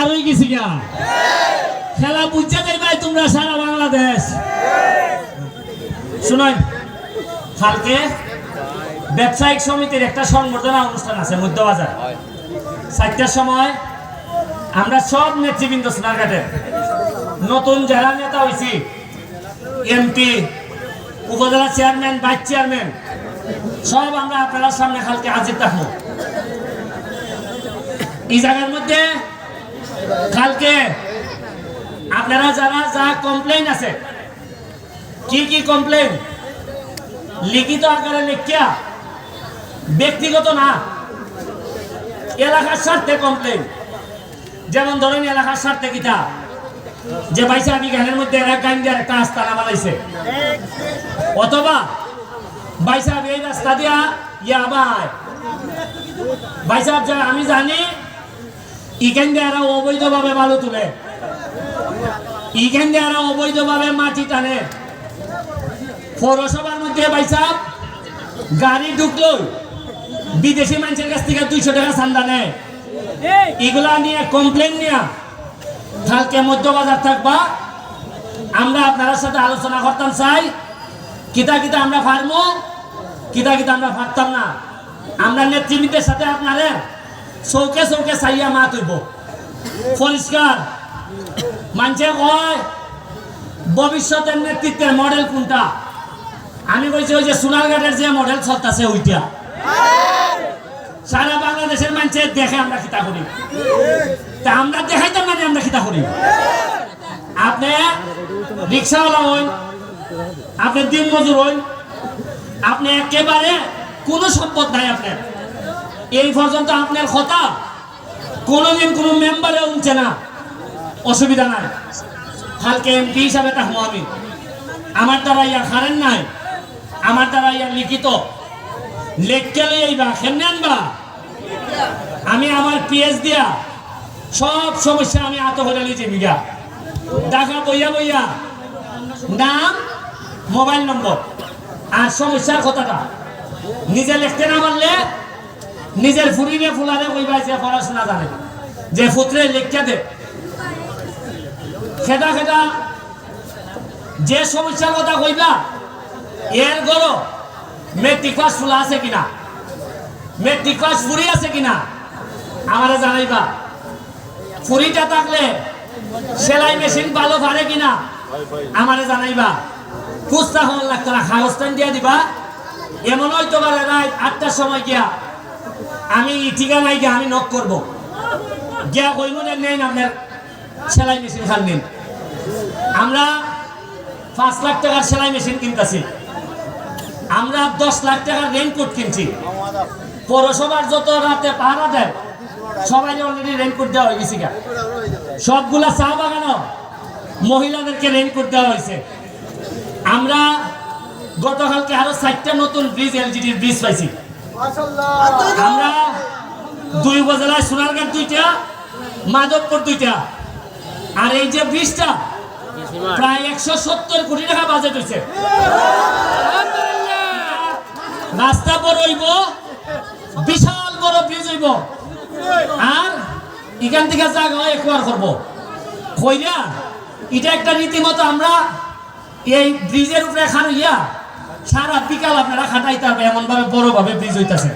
হয়ে গেছি গা খেলা বুঝতে যাইবাই তোমরা সারা বাংলাদেশ। শুনুন, কালকে ব্যবসায়িক সমিতির একটা সংবর্ধনা অনুষ্ঠান আছে মধ্যবাজার 4টার সময়। আমরা সব নেতৃবৃন্দ সোনারঘাটের নতুন যারা নেতা হয়েছি, এমপি, উপজেলা চেয়ারম্যান, ভাইস চেয়ারম্যান, সব আমরা আপনার সামনে কালকে হাজির থাকবো। এই জায়গার মধ্যে কালকে আপনারা যারা যা কমপ্লেইন আছে, কি কি কমপ্লেইন লিখিত আকারে লিখিয়া, ব্যক্তিগত না, এলাকার স্বার্থে কমপ্লেইন। যেমন ধরেন এলাকার স্বার্থে কিতা যে ভাইসা আমি গানের মধ্যে এরা গান দিয়ে একটা আস্তানা বানাইছে, অথবা ভাইসা এই রাস্তা দিয়া ইয়া ভাই ভাইসা আমি জানি ইখান দিয়ে এরা অবৈধভাবে বালু তুলে, ইখান দিয়ে এরা অবৈধভাবে মাটি টানে। পৌরসভার মধ্যে ভাইসা গাড়ি ঢুকলো বিদেশি মানুষের কাছ থেকে 200 টাকা চান্দা নেয়। এগুলা নিয়ে কমপ্লেন নিয়ে কালকে মধ্যবাজার থাকবা। আমরা আপনার সাথে আলোচনা করতাম চাই কিতা কিতা আমরা পারবো, কিতা কিতা আমরা পারতাম না। আমরা নেতৃবৃন্দের সাথে আপনারে চৌকে চৌকে চাইয়া মাত হইব পরিষ্কার। মানুষে কয় ভবিষ্যতের নেতৃত্বের মডেল কোনটা? আমি কইছি ওই যে সোনারঘাটের যে মডেল চলতেছে ওইটা। সারা বাংলাদেশের মানুষে দেখে আমরা কিতা করি, তা আমরা দেখাইতাম না আমরা কিতা করি। আপনি রিক্সাওয়ালা হইন, আপনি দিন মজুর হইন, আপনি একেবারে কোনো সম্পদ নাই আপনার, এই পর্যন্ত আপনার কথা কোনোদিন কোনো মেম্বারে উঠছে না, অসুবিধা নাই। কালকে এমপি হিসাবে থাকবো আমি, আমার দ্বারা ইয়ার হারেন নাই, আমার দ্বারা ইয়ার লিখিত লেখকে লইবা কেমনে আনবা। আমি আমার পিএস দিয়া সব সমস্যা আমি আত হয়ে লিখে বিঘা দেখা বইয়া বইয়া নাম, মোবাইল নম্বর আর সমস্যার কথাটা নিজে লিখতে না পারলে নিজের ফুরিনে ফুলারে কইবা যে পড়াশোনা জানে যে পুত্রে লিখতে দে। খেদা খেদা যে সমস্যার কথা কইবা এর গড় মেট্রিক পাস ফুলা আছে কিনা, মেট্রিক পাস ফুরি আছে কিনা আমারে জানাইবা। ফুরিটা থাকলে সেলাই মেশিন ভালো পারে কিনা আমারে জানাইবা। কুস্তা হওয়ার লাগতো না, কাগজটান দিয়ে দিবা। এমন হয়তো পারে রাত 8টার সময় গিয়া আমি ঠিকানায় গিয়া আমি নক করবো, গিয়া কইব নেন আপনার সেলাই মেশিন খান নিন। আমরা 5 লাখ টাকার সেলাই মেশিন কিনতেছি, আমরা 10 লাখ টাকার রেইনকোট কিনছি। পৌরসভার যত রাতে পাহারা দেয় সবাই অলরেডি রেইনকোট দেওয়া হয়ে গেছে। সবগুলা চা বাগানো মহিলাদেরকে রেইনকোট দেওয়া হয়েছে। আমরা গতকালকে আরো 4টা নতুন ব্রিজ, এলজিডির ব্রিজ পাইছি। আমরা 2 উপজেলায় সোনারঘাট 2টা, মাধবপুর 2টা, আর এই যে ব্রিজটা প্রায় 170 কোটি টাকা বাজেট হয়েছে। রাস্তা বড় হইব, বিশাল বড় ব্রিজ হইব, আর এখান থেকে জায়গা একবার করবো কইরা এটা একটা রীতিমতো আমরা এই ব্রিজের উপরে খান ইয়া সারা বিকাল আপনারা খাটাইতে হবে, এমন ভাবে বড় ভাবে ব্রিজ হইতেছে।